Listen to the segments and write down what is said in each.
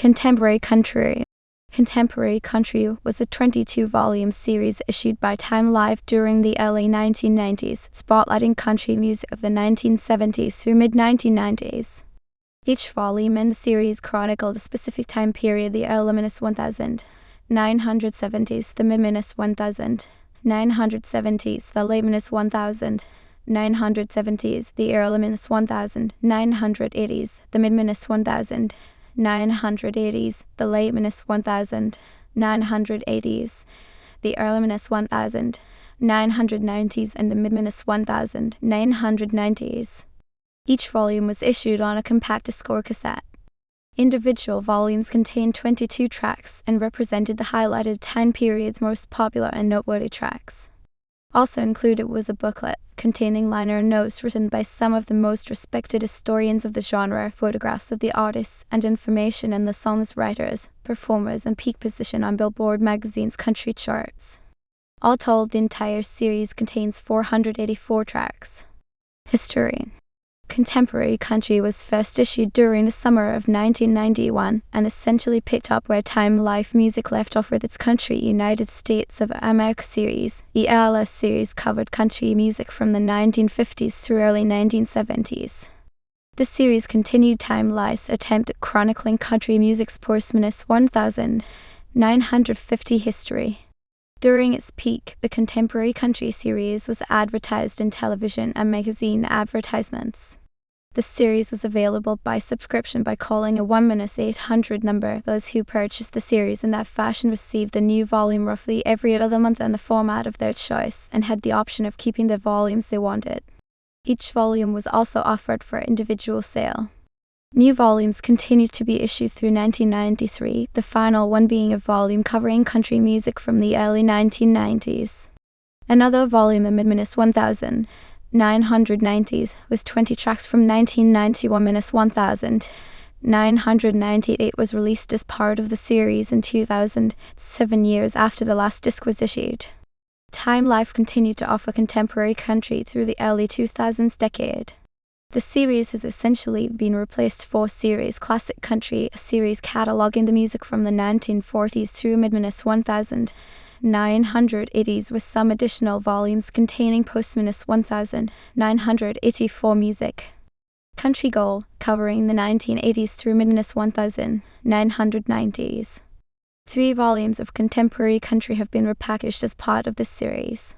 Contemporary Country. Contemporary Country was a 22-volume series issued by Time Life during the early 1990s, spotlighting country music of the 1970s through mid-1990s. Each volume in the series chronicled a specific time period: the early 1970s, the mid-1970s, the late 1970s, the early 1980s, the mid-1980s, the late 1980s, the early 1990s, and the mid-1990s. Each volume was issued on a compact disc or cassette. Individual volumes contained 22 tracks and represented the highlighted time period's most popular and noteworthy tracks. Also included was a booklet containing liner notes written by some of the most respected historians of the genre, photographs of the artists, and information on the song's writers, performers, and peak position on Billboard magazine's country charts. All told, the entire series contains 484 tracks. History. Contemporary Country was first issued during the summer of 1991 and essentially picked up where Time Life Music left off with its Country United States of America series. The LS series covered country music from the 1950s through early 1970s. The series continued Time Life's attempt at chronicling country music's postmanous 1950 history. During its peak, the Contemporary Country series was advertised in television and magazine advertisements. The series was available by subscription by calling a 1-800 number. Those who purchased the series in that fashion received a new volume roughly every other month in the format of their choice and had the option of keeping the volumes they wanted. Each volume was also offered for individual sale. New volumes continued to be issued through 1993, the final one being a volume covering country music from the early 1990s. Another volume, the mid-1990s, with 20 tracks from 1991-1998, was released as part of the series in 2000, 7 years after the last disc was issued. Time Life continued to offer contemporary country through the early 2000s decade. The series has essentially been replaced for series Classic Country, a series cataloging the music from the 1940s through mid-1980s, with some additional volumes containing postmanous 1984 music. Country Gold, covering the 1980s through mid-1990s. 3 volumes of contemporary country have been repackaged as part of this series.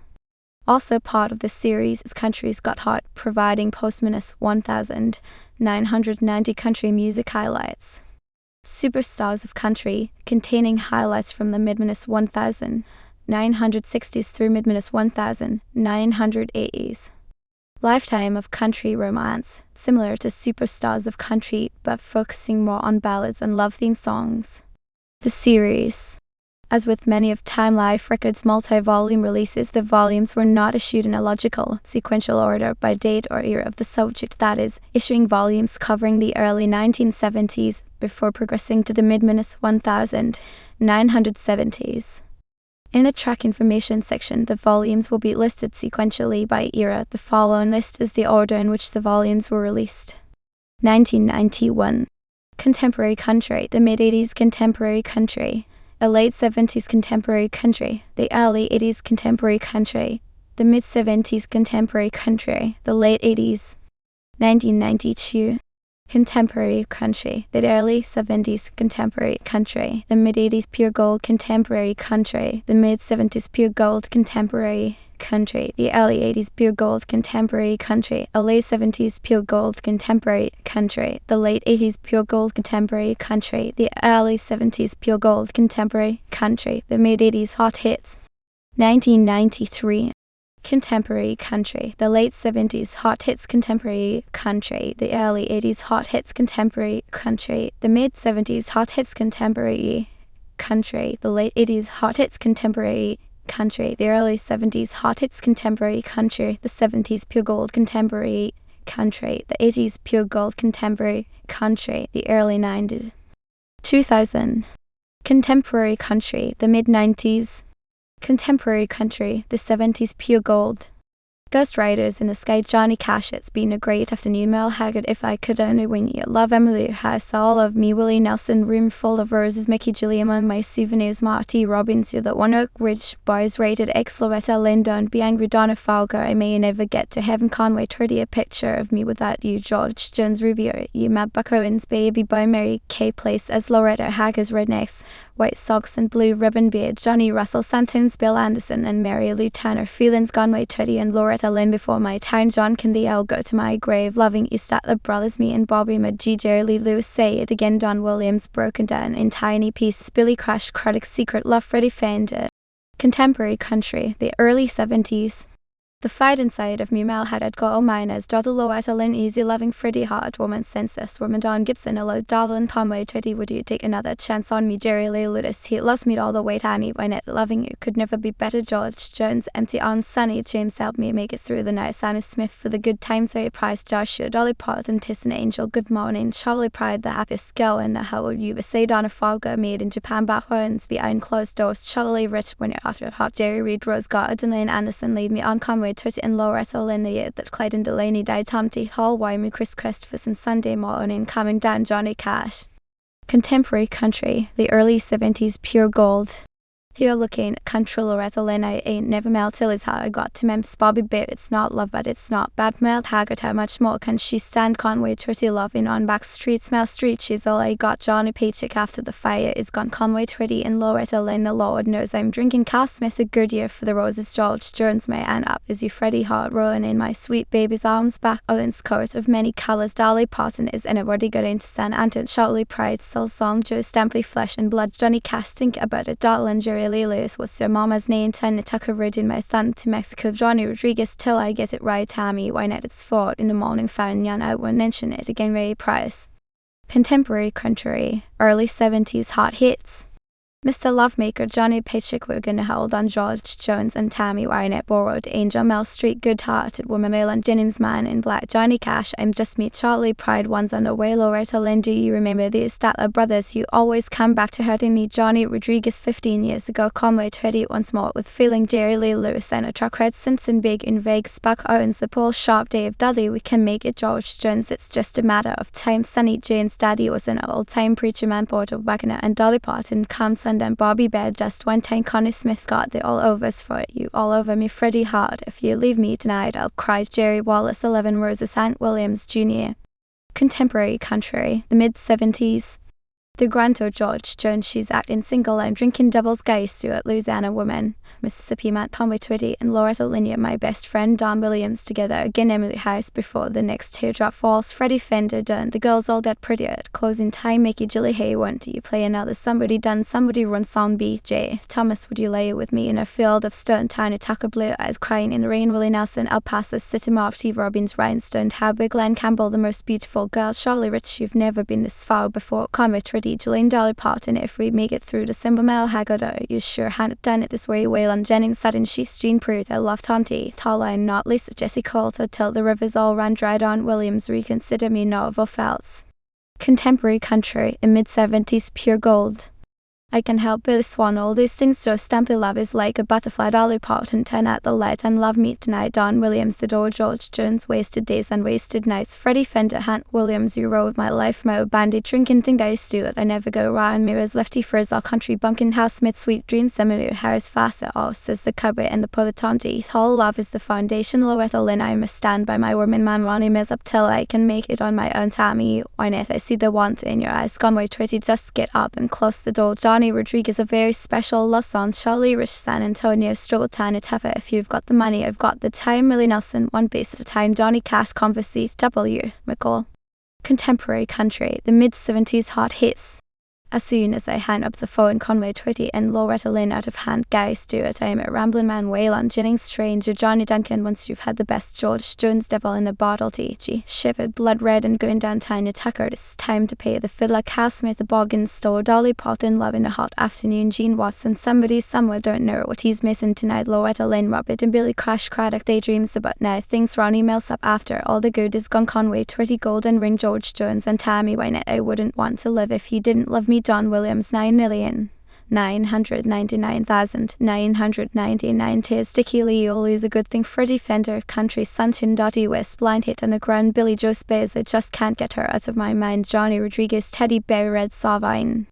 Also part of this series is Country's Got Hot, providing postmanous 1990 country music highlights. Superstars of Country, containing highlights from the mid-1960s through mid-1980s. Lifetime of Country Romance, similar to Superstars of Country but focusing more on ballads and love-themed songs. The series. As with many of Time Life Records' multi-volume releases, the volumes were not issued in a logical, sequential order by date or era of the subject, that is, issuing volumes covering the early 1970s before progressing to the mid-1970s. In the track information section, the volumes will be listed sequentially by era. The following list is the order in which the volumes were released. 1991. Contemporary Country, the mid-80s Contemporary Country, the late 70s Contemporary Country, the early 80s Contemporary Country, the mid-70s Contemporary Country, the late 80s. 1992. Contemporary Country, the early 70s Contemporary Country, the mid-80s Pure Gold Contemporary Country, the mid-70s Pure Gold Contemporary Country, the early 80s Pure Gold Contemporary Country, the late 70s Pure Gold Contemporary Country, the late 80s Pure Gold Contemporary Country, the early 70s Pure Gold Contemporary Country, the mid-80s Hot Hits. 1993. Contemporary Country, the late 70s Hot Hits Contemporary Country, the early 80s Hot Hits Contemporary Country, the mid-70s Hot Hits Contemporary Country, the late 80s Hot Hits Contemporary Country, the early 70s Hot Hits Contemporary Country, the 70s Pure Gold Contemporary Country, the 80s Pure Gold Contemporary Country, the early 90s. 2000. Contemporary Country, the mid-90s Contemporary Country, the 70s Pure Gold Ghost Riders in the Sky, Johnny Cash. It's been a great afternoon, Mel Haggard. If I could only win you. Love, Emily House, all of me, Willie Nelson. Room full of roses, Mickey Gilliam, and my souvenirs, Marty Robbins. You're the one Oak Ridge Boys rated X. Loretta Lynn. Don't be angry, Donna Falker. I may never get to heaven. Conway Twitty. A picture of me without you, George Jones Rubio. You, Matt Buck Owens, Baby Boy, Mary K. Place as Loretta Haggard's Rednecks. White Socks and Blue Ribbon Beard, Johnny Russell, Santons, Bill Anderson, and Mary Lou Tanner. Feelings, Conway Twitty, and Loretta Lynn. Before my time, John Candy, I'll go to my grave. Loving East at the Brothers, me and Bobby McGee, Jerry Lee Lewis, Say It Again, Don Williams, Broken Down in Tiny Pieces, Billy Crash, Craddock, Secret Love, Freddie Fender. Contemporary country, the early 70s. The fight inside of me, Mel Haggard, got miners, Doddle Loretta Lynn, Easy Loving, Freddie Hart, Woman Census, Woman Don Gibson, Hello, Darlin, Conway Twitty, would you take another chance on me, Jerry Lee Lewis, he lost me all the way, Tammy, Wynette, Loving You, Could Never Be Better, George Jones, Empty Arms, Sunny, James, Help Me Make It Through the Night, Sammy Smith, For the Good Times, Ray Price, Joshua, Dolly Parton, Tyson Angel, Good Morning, Charlie Pride, The Happiest Girl in the How Would You Say, Donna Falker, Made in Japan, Back Horns, Behind Closed Doors, Charlie Rich, When You're After Hot, Jerry Reed, Rose Garden, Lane Anderson, Lead Me On, Conway Twitty, and Laura in the year that Clyde and Delaney died, Tom T. Hall, Wyman, Chris Christopherson, Sunday Morning, Coming Down, Johnny Cash. Contemporary country, the early 70s, pure gold. You're looking at country, Loretta Lynn, I ain't never melted is how I got to Memphis, Bobby Bear, it's not love but it's not bad, Mel Haggard, how much more can she stand, Conway Twitty, loving on back street, Smell Street, she's all I got, Johnny Paycheck after the fire is gone, Conway Twitty and Loretta Lynn, the Lord knows I'm drinking, Cal Smith, a Goodyear for the roses, George Jones, my aunt up, is you Freddie Hart, rolling in my sweet baby's arms, back Owens coat of many colours, Dolly Parton, is anybody getting to San Anton, Charlie Pride, Soul Song, Joe Stampley, Flesh and Blood, Johnny Cash, think about it, Darlin, Jerry Lee Lewis, what's your mama's name, Tanya Tucker, riding my thumb to Mexico, Johnny Rodriguez, till I get it right, Tammy, Wynette, it's fought in the morning, found young, I won't mention it again, Ray Price. Contemporary country, early 70s, hot hits. Mr. Lovemaker, Johnny Paycheck, we're gonna hold on, George Jones and Tammy Wynette, Borrowed Angel, Mel Street, Good-Hearted Woman, Maylon Jennings, Man in Black, Johnny Cash, I'm Just Me, Charlie Pride, One's on the Way, Loretta Lynn, do you remember the Statler Brothers, you always come back to hurting me, Johnny Rodriguez, 15 years ago, Conway Twitty, once more with feeling, Jerry Lee Lewis, and a truck red Simpson, Big in Vegas, Buck Owens, the Paul Sharp, Dave Dudley, we can make it, George Jones, it's just a matter of time, Sonny Jane's daddy was an old-time preacher man, Porter Wagner, and Dolly Parton, Come Sundown, Bobby Bear, just one time, Connie Smith got the all-overs for it, you all over me, Freddie Hart, if you leave me tonight, I'll cry, Jerry Wallace, 11 Roses, St. Williams, Jr. Contemporary country, the mid-70s. The Granto, George Jones, she's acting single, I'm drinking doubles, Guy Stewart, Louisiana Woman, Mississippi Matt, Conway Twitty, and Loretta Lynn, my best friend, Don Williams, together again, Emily House, before the next teardrop falls, Freddie Fender, done, the girls all that pretty at closing time, Mickey Jilly Hay, won't you play another, somebody done, somebody run song, B.J. Thomas, would you lay with me in a field of stone, Tiny Tucker, Blue Eyes, Crying in the Rain, Willie Nelson, El Paso, City Mob, T. Robbins, Rhinestone, Howard, Glenn Campbell, the most beautiful girl, Charlie Rich, you've never been this far before, Conway Twitty, Jolene Dolly Parton, if we make it through December, Mel Haggard, you sure hadn't done it this way, Waylon Jennings, Sutton, She's Jean Pruitt, I love Tom T. Tala and not Lisa, Jesse Coulter, till the rivers all ran dry, Don Williams, reconsider me, Novel Felts. Contemporary country, in mid-70s, pure gold. I can help Billy Swan, all these things, so Stampy Love is like a butterfly, Dolly Parton, turn out the light and love me tonight, Don Williams, The Door, George Jones, Wasted Days and Wasted Nights, Freddie Fender, Hunt Williams, You Rode My Life, Mo Bandy, Drinking Thing, Guy Stewart, I Never Go Round, Mirrors, Lefty Frizz, All Country, Bumpkin House, Smith, Sweet Dreams, Seminary, Harris, Faster, All Says the Cubby and the Polytonti, All Love is the Foundation, Loretta Lynn, I must stand by my woman, man, Ronnie Mills, up till I can make it on my own, Tammy Wynette, I see the want in your eyes, Conway Twitty, just get up and close the door, Johnny Rodriguez, a very special love song, Charlie Rich, San Antonio, Stroll, Tiny Tuffer, if you've got the money, I've got the time, Millie Nelson, One Base at a Time, Johnny Cash, Converse, W. McCall. Contemporary country, the mid-70s hot hits. As soon as I hang up the phone, Conway Twitty and Loretta Lynn out of hand, Guy Stewart, I am a rambling man, Waylon Jennings, Stranger, Johnny Duncan, once you've had the best, George Jones, Devil in the Bottle, T.G. Shivered, Blood Red, and going down Tiny Tucker, it's time to pay the fiddler, Cal Smith, the Boggins Store, Dolly Parton, Love in a Hot Afternoon, Gene Watson, somebody somewhere, don't know what he's missing tonight, Loretta Lynn, Robert and Billy Crash, Craddock, Daydreams about now, things Ronnie Mills up after, all the good is gone, Conway Twitty, Golden Ring, George Jones, and Tammy Wynette, I wouldn't want to live if you didn't love me, Don Williams, 9 million. 999,999 tears. Sticky Lee always a good thing. Freddie Fender, Country, Sunshine, Dottie West, Blind Hit on the ground. Billy Joe Spears, I just can't get her out of my mind. Johnny Rodriguez, Teddy Bear, Red Sawvine.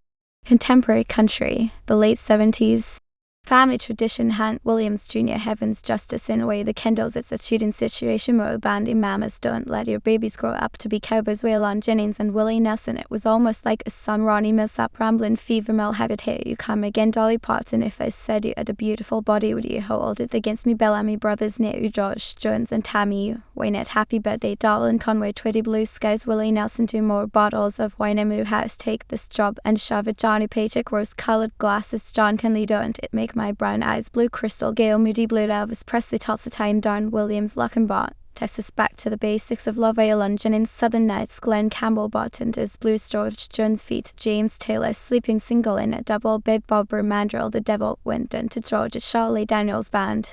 Contemporary country, the late 70s. Family tradition, Hank Williams Jr. Heaven's Justice in a way the Kendalls. It's a cheating situation where bandy mamas don't let your babies grow up to be cowboys. Waylon Jennings and Willie Nelson. It was almost like a son. Ronnie Millsap, Ramblin' Fever, Mel Haggard. Here you come again. Dolly Parton. If I said you had a beautiful body, would you hold it against me? Bellamy Brothers, Nate, Josh Jones and Tammy Wynette. Happy Birthday, Darlin Conway, Twitty Blue Skies, Willie Nelson. 2 more bottles of wine. Emu House, Take This Job and Shove It. Johnny Paycheck, Rose Colored Glasses, John Conley. Don't it make my brown eyes blue? Crystal Gale, Moody Blue, Elvis Presley, Tulsa Time, Darn Williams, Luckenbot, Texas Back to the Basics of Love, Waylon Jennings, Southern Nights, Glenn Campbell, Bartenders, Blues, George Jones Feet, James Taylor, Sleeping Single in a Double Bed, Bobber Mandrill, The Devil Went into Georgia, Charlie Daniels Band.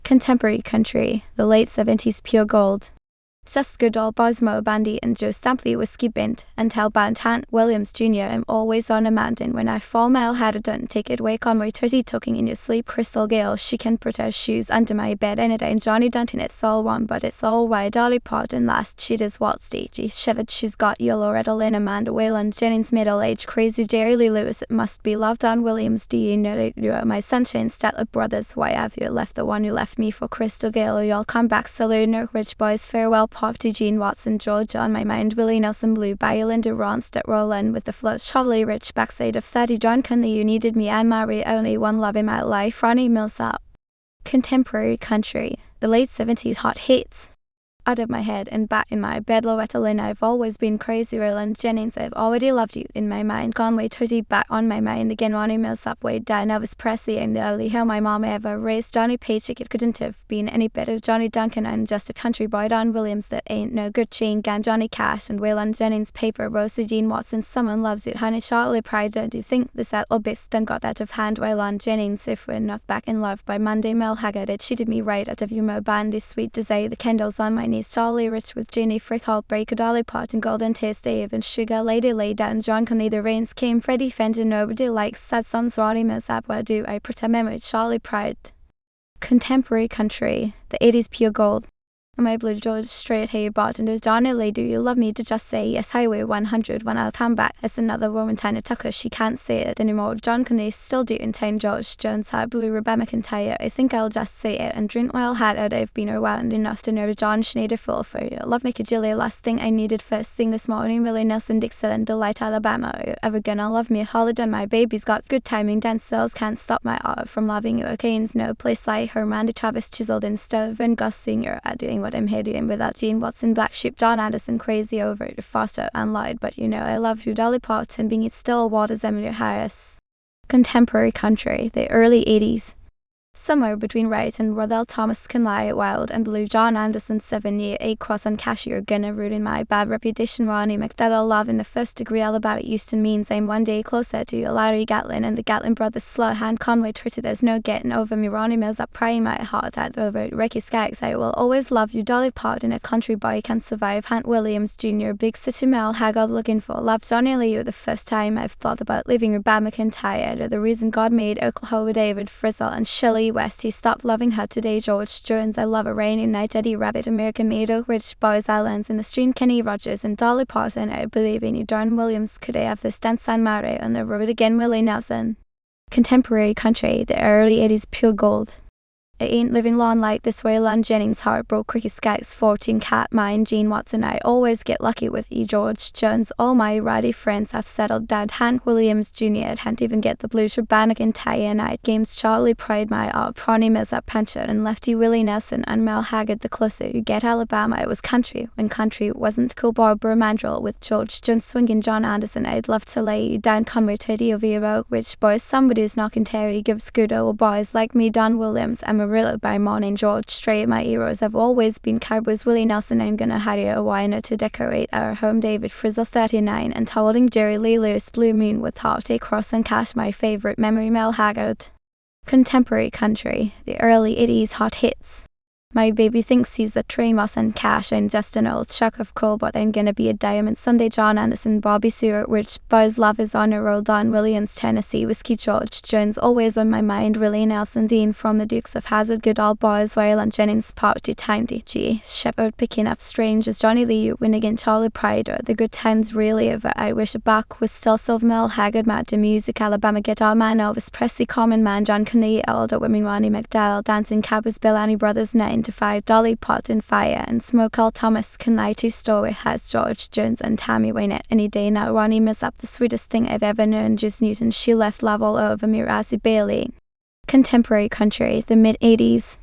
Contemporary country, the late 70s. Pure Gold. Just Goodall, Bosmo Bandy and Joe Stampley Whiskey Bint and Tell Band. Hank Williams Jr. I'm always on a mountain. When I fall, Mel had it done. Take it away, Conway Twitty talking in your sleep. Crystal Gale, she can put her shoes under my bed any day. And Johnny Dunton, it's all one, but it's all why. Dolly Parton, Last Cheetahs, Walt Stagey, Chevet, She's Got You, Loretta Lynn, Amanda Waylon Jennings, Middle Age Crazy, Jerry Lee Lewis, It Must Be Love, Don Williams, Do You Know You Are My Sunshine, Statler Brothers, Why Have You Left the One Who Left Me for Crystal Gale, Y'all Come Back, Saloon, Rich Boys, Farewell, Poverty, Gene Watson, Georgia on My Mind, Willie Nelson Blue, Bayou Linda Ronstadt, Roland with the Float, Charlie Rich, Backside of 30, John Conley, You Needed Me, I'm Mary, Only One Love in My Life, Ronnie Millsap. Contemporary country, the late 70s. Hot hits. Out of My Head and Back in My Bed, Loretta Lynn, I've Always Been Crazy, Roland Jennings, I've Already Loved You, In My Mind, Conway Twitty, Back on My Mind again, Ronnie Millsap, Way Down, Elvis Presley, I'm the Only Hell My Mom Ever Raised, Johnny Paycheck, It Couldn't Have Been Any Better, Johnny Duncan, I'm Just a Country Boy, Don Williams, That Ain't No Good, Chain Gang, Johnny Cash and Waylon Jennings, Paper, Rosie Jean Watson, Someone Loves You, Honey Charlotte Pride, Don't You Think This Out Obis, Then Got Out of Hand, Waylon Jennings, If We're Not Back in Love by Monday, Mel Haggard, It Cheated Me Right Out of You, Mo Bandy, Sweet Desire, The Kendalls on My Knees, Charlie Rich with Jenny Frick, Heartbreaker, Dolly Parton, Golden Taste, Dave and Sugar, Lady Lay Down, John Conley, The Rains Came, Freddie Fender, Nobody Likes Sad Songs, Ronnie Millsap, Where Do I Pretend Memory, Charlie Pride. Contemporary country, the 80s. Pure Gold. My Blue George Strait, Hey Bartenders, Johnny Lee, Do You Love Me? To Just Say Yes, Highway 100, When I'll Come Back, It's Another Woman, Tina Tucker, She Can't Say It Anymore, John Conley, Still Do in Time, George Jones, High Blue, Rebecca McIntyre, I Think I'll Just Say It, and Drink Well Had Out, I've Been Around Enough to Know, John Schneider, Full for You, Love Maker Julia, Last Thing I Needed, First Thing This Morning, Willie Nelson, Dixon, Delight, Alabama, Are You Ever Gonna Love Me? Holiday, My Baby's Got Good Timing, Dance Cells, Can't Stop My Art from Loving You, Okane's No Place Like Her, Mandy Travis, Chiseled in Stove, and Gus Singer, Doing What I'm Here Doing Without Gene Watson, Black Sheep, John Anderson, Crazy Over It, Foster and Lied, But You Know I Love You, Dolly Parton, Being It Still, Waters, Emily Harris. Contemporary country, the early 80s. Somewhere between right and Rothel Thomas Can Lie, Wild and Blue, John Anderson, 7 Year, 8 Cross on Cashier, Gonna Ruin My Bad Reputation, Ronnie McDowell, Love in the First Degree, All About It, Houston Means I'm One Day Closer to You, Larry Gatlin and the Gatlin Brothers, Slow Hand, Conway Twitter, There's No Getting Over Me, Ronnie Mills Up, Prying My Heart Out Over It, Ricky Skaggs, I Will Always Love You, Dolly Parton, A Country Boy Can Survive, Hank Williams Jr., Big City Mel Haggard, Looking for Love, Johnny Lee, The First Time I've Thought About Leaving, Rebecca McIntyre, The Reason God Made Oklahoma, David Frizzle and Shelley West, He Stopped Loving Her Today, George Jones, I Love a Rainy Night, Eddie Rabbit, American Made, Rich Boys Islands in the Stream, Kenny Rogers and Dolly Parton, I Believe in You, Darn Williams, Could I Have This Dance, San Mare on the Road Again, Willie Nelson. Contemporary country, the early 80s. Pure Gold. I Ain't Living Long Like This, Waylon Jennings, Heartbroke, Ricky Skaggs, 14 Cat, Mine, Gene Watson, I Always Get Lucky with You, George Jones, All My Righty Friends Have Settled Down, Hank Williams Jr., Can't Even Get the Blues, Rebecca McIntyre, Night Games, Charlie Pride, My Art, Ronnie Millsap, Pancher, and Lefty Willie Nelson, and Mel Haggard, The Closer You Get, Alabama, It Was Country, When Country Wasn't Cool, Barbara Mandrill with George Jones, Swinging John Anderson, I'd Love to Lay You Down, Conway Teddy Oviedo, Rich Boys, Somebody's Knocking Terry, Gibbs Good Old Boys Like Me, Don Williams, Amarillo by Morning, George Strait, My Heroes Have Always Been Cowboys, Willie Nelson, I'm Gonna Hire a Winer to Decorate Our Home, David Frizzle, 39, and Holding Jerry Lee Lewis, Blue Moon with Heartache, Cross and Cash, My Favorite Memory, Mel Haggard. Contemporary country, the early 80s. Hot hits. My baby thinks he's a Trey Moss and Cash. I'm just an old chuck of coal, but I'm gonna be a diamond Sunday. John Anderson, Bobby Seward, Rich Boys Love is on a roll. Don Williams, Tennessee Whiskey, George Jones, always on my mind. Willie Nelson, Dean from the Dukes of Hazzard, Good Old Boys, Waylon Jennings, Party Time, D.G. Shepherd, Picking Up Strangers, Johnny Lee, Winnigan, Charlie Prider, The Good Times Really Over, I Wish a Buck was still Silvermill, Haggard, Matt to Music, Alabama Guitar Man, Elvis Presley, Common Man, John Coney, Elder Women, Ronnie McDowell, Dancing Cabbages, Bill Annie Brothers, 9 to 5, Dolly Parton, Fire and Smoke, All Thomas, Can Lie, Two Story, Has George Jones and Tammy Wynette, Any Day Now, Ronnie Miss Up, The Sweetest Thing I've Ever Known, Juice Newton, She Left Love All Over Me, Razzie Bailey. Contemporary country, the mid-80s.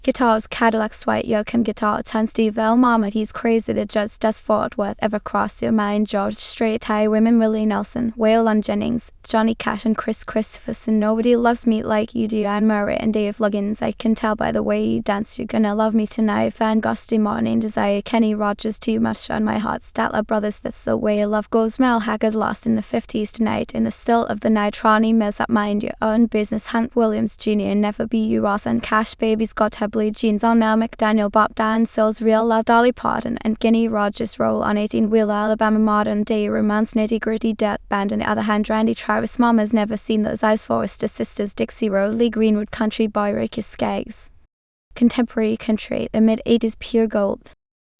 Guitars, Cadillac's White Yoakum Guitar, Tan Steve L. Mama, He's Crazy, The Judge, Does Fort Worth Ever Cross Your Mind, George Strait, Tie Women, Willie Nelson, Waylon Jennings, Johnny Cash and Chris Christopherson, Nobody Loves Me Like You Do, Anne Murray and Dave Luggins, I Can Tell by the Way You Dance, You're Gonna Love Me Tonight, Van Gusty Morning Desire, Kenny Rogers, Too Much on My Heart, Statler Brothers, That's the Way Love Goes, Mel Haggard, Lost in the 50s Tonight, In the Still of the Night, Ronnie Mills Up, Mind Your Own Business, Hunt Williams Jr., Never Be You, Ross and Cash, Baby's Got Her Blue Jeans on, Mel McDaniel, Bob Dan Sills, Real Love, Dolly Parton and Kenny Rogers roll on 18-wheeler, Alabama Modern Day Romance, Nitty Gritty Dirt Band. On the other hand, Randy Travis, Mama's Never Seen Those Eyes, Forrester Sisters, Dixie Road, Lee Greenwood, Country Boy, Ricky Skaggs. Contemporary country, the mid-80s pure gold.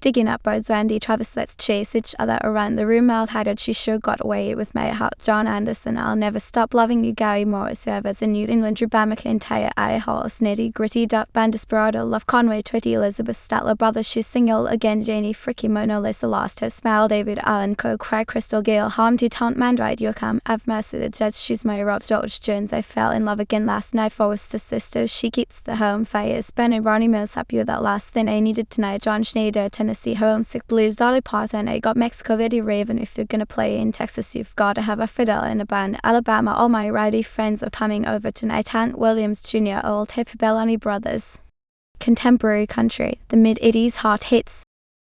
Digging up birds, Randy Travis, Let's Chase Each Other Around the Room, Mel Haggard, She Sure Got Away with My Heart, John Anderson, I'll Never Stop Loving You, Gary Morris, Whoever's in New England, Drew McIntyre, I Horse, Nitty Gritty Dirt Band, Desperado, Love Conway, Twitty, Elizabeth Statler Brothers, She's Single Again, Janie Fricky, Mona Lisa, Lost Her Smile, David Allen Co, Cry, Crystal Gale, Harmty, Taunt, Mandride, Yoakum, I've Mercy, The Judge, She's My Rob, George Jones, I Fell in Love Again Last Night, Forrester Sisters, She Keeps the Home, Fires, Benny, Ronnie Mills, Happy With That Last Thing I Needed Tonight, John Schneider, Tennessee Homesick Blues, Dolly Parton, I Got Mexico, Eddie Raven, If You're Gonna Play in Texas, You've Gotta Have a Fiddle in a Band, Alabama, All My Rowdy Friends Are Coming Over Tonight, Hunt Williams Jr., Old Hip Bellamy Brothers. Contemporary country, the mid-80s hot hits.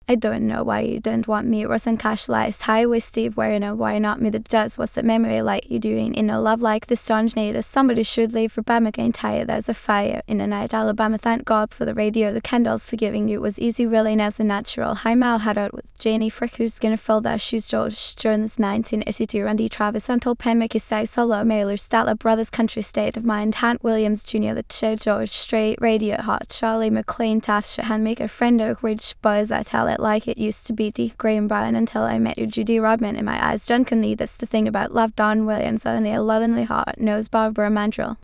I don't know why you don't want me, Russ and Cash Lies, Highway Steve Werner, Why Not Me, The Judds, What's That Memory Like You Doing, In a Love Like This, John Schneider, Somebody Should Leave for Bama Getting Tired, There's a Fire, In the Night, Alabama, Thank God for the Radio, The Candles, Forgiving You Was Easy, Really As a Natural, High Mal Haddard with Janie Frick, Who's Gonna Fill Their Shoes, George Jones, 1982, Randy Travis, Until Penn, Mickey Staggs, Solo Mailers, Statler Brothers, Country State of Mind, Hunt Williams Jr., The Show, George Strait, Radio Hot, Charlie McLean, Taft, Shahan, Maker, Friend, Oak Ridge Boys, I Tell It Like It Used to Beatty, Graham Brown, Until I Met You, Judy Rodman, In My Eyes, John Conley, That's the Thing About Love, Don Williams, O'Neill, Lovingly Heart, Knows Barbara Mandrell.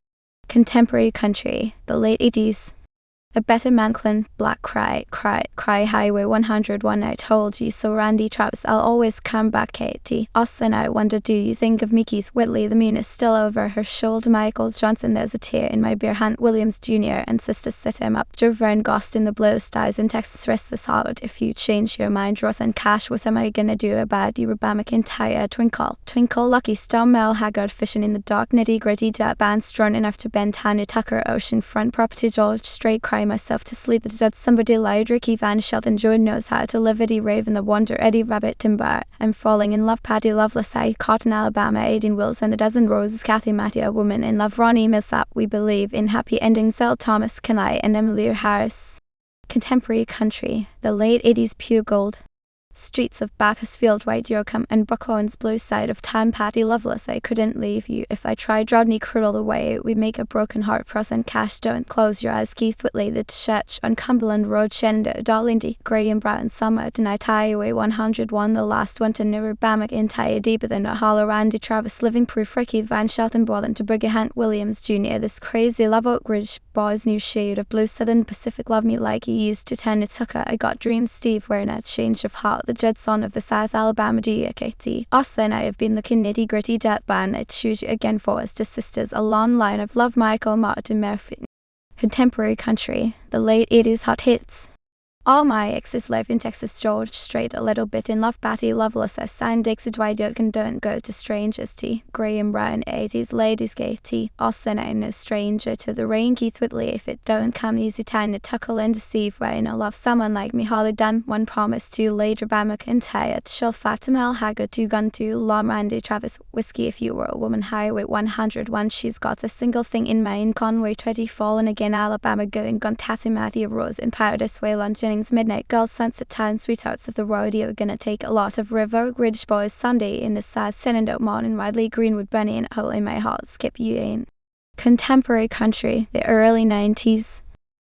Contemporary country, the late 80s. A Better Manklin, Black Cry, Highway 101, I Told You So, Randy Travis, I'll Always Come Back, Katie Austin, I Wonder Do You Think of Me, Keith Whitley, The Moon Is Still Over Her Shoulder, Michael Johnson, There's a Tear in My Beer, Hunt Williams Jr. and Sisters Set Him Up, Joe Vern Gost in the Blow Stars in Texas, Restless Heart, If You Change Your Mind, Ross and Cash, What Am I Gonna Do About You, Rebecca McIntyre, Twinkle, Lucky Star, Mel Haggard, Fishing in the Dark, Nitty Gritty Dirt Band, Strong Enough to Bend, Tanya Tucker, Oceanfront Property, George Strait, Cry Myself to Sleep, The Judge, Somebody Lied, Ricky Van Shelton, Joe Knows How to Live, Eddie Raven, The Wonder, Eddie Rabbit, Timber, I'm Falling in Love, Paddy Loveless, I Cotton, Alabama, Aideen Wills and a Dozen Roses, Kathy Matty, A Woman in Love, Ronnie Millsap, We Believe in Happy Endings, Zell Thomas, Can I, and Emily Harris. Contemporary country, the late 80s pure gold. Streets of Bakersfield, White Yoakum and Buckhorn's Blue Side of Time, Patty Loveless, I Couldn't Leave You, If I Tried, Rodney Crudel, The Way We Make a Broken Heart, Press and Cash, Don't Close Your Eyes, Keith Whitley, The Church on Cumberland Road, Shenandoah, Darlindy, Graham Brown, Summer, Tonight, Highway 101, The Last One to New Rebecca McIntyre, Deeper Than a Hollow, Randy Travis, Living Proof, Ricky Van Shelton, Borland to Brigger Hunt Williams Jr., This Crazy Love, Oak Ridge Boys, New Shade of Blue, Southern Pacific, Love Me Like You Used to, Tanya Tucker, I Got Dreams, Steve Werner, Change of Heart, The Judd Son of the South, Alabama, GKT. Austin, I Have Been Looking, Nitty Gritty Dirt Band, I Choose You Again, Forrester Sisters, A Long Line of Love, Michael Martin Murphy. Contemporary country, the late 80s hot hits. All my exes live in Texas, George Strait, a little bit in love, Patty Loveless, I signed Dixie Dwight Yoke and don't go to strangers, T. Graham Brown, 80s, ladies gay, T. Austin ain't no stranger to the rain, Keith Whitley, if it don't come easy, time to tuckle and deceive, where I no love someone like me, Holly Dunn, one promise, two later, Bama McIntyre, Shell Fatima El Haggard, two gun, two, Law Randy Travis, whiskey if you were a woman, Highway 101, she's got a single thing in mind, Conway, Treddy, Fallen again, Alabama, going, gun, Kathy, Matthew, Rose, in Paradise, Wayland, Midnight Girls, Sunset Time, Sweethearts of the Rodeo, gonna take a lot of River Ridge Boys, Sunday in the Sad Shenandoah Morning, Riley Greenwood, Bunny, and Hole in My Heart, Skip You Ain't. Contemporary country, the early 90s.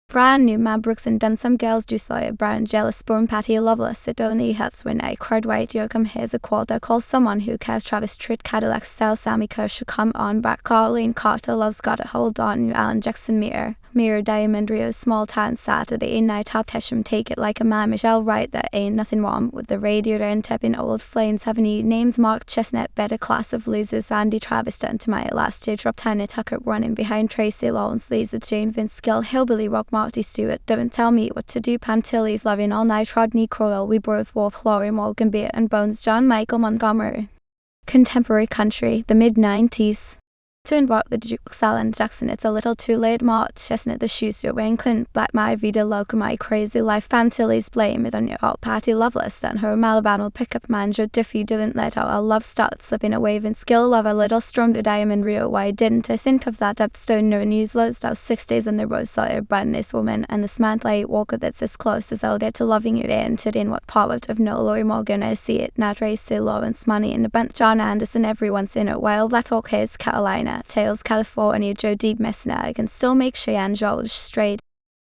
Brand new Matt Brooks and done some girls do Sawyer Brown, Jealous Born, Patty Loveless, it only hurts when I cried white Yoakum, here's a quarter, call someone who cares, Travis Tritt, Cadillac Style, Sammy Kershaw, come on back, Colleen Carter, Love's Got a Hold On, Alan Jackson, Mirror, Diamond Rio, Small Town, Saturday Night, Hot Hesham, Take It Like a Man, Michelle Wright, there ain't nothing wrong with the radiator and tapping old flames, having any names, Mark Chestnut, Better Class of Losers, Andy Travis, done to my last year, Drop Tiny Tucker, running behind Tracy Lawrence, Lisa Jane, Vince Gill, Hillbilly Rock, Marty Stewart, Don't Tell Me What to Do, Pam Tilly's Loving All Night, Rodney Crowell, We Both Wolf, Laurie Morgan, Beer and Bones, John Michael Montgomery. Contemporary country, the mid-90s. To invoke the Dukes, Alan Jackson, It's a Little Too Late, Mart Chestnut, The Shoes You're Wearing, Clint Black, My Vida Loca, My Crazy Life, Pam Tilly's Blame It on Your Alt, Patty Loveless, then her Alabama Pickup Manager, If You Didn't Let Our Love Start Slipping Away, Vince Skill, Love a Little Storm, The Diamond Rio, Why Didn't I Think of That, Upstone, No News, Lost Out 6 Days on the Road, Sawyer, Brightness Woman, and the Smart Light Walker, That's as close as I'll get to loving you, entered in what part of no Lori Morgan, I see it, Nat Tracy Lawrence, Money in the Bunch, John Anderson, Everyone's in it, Wild Black Hawk, Carolina, Tales, California, Joe Deep Messner, I can still make Cheyenne George Strait.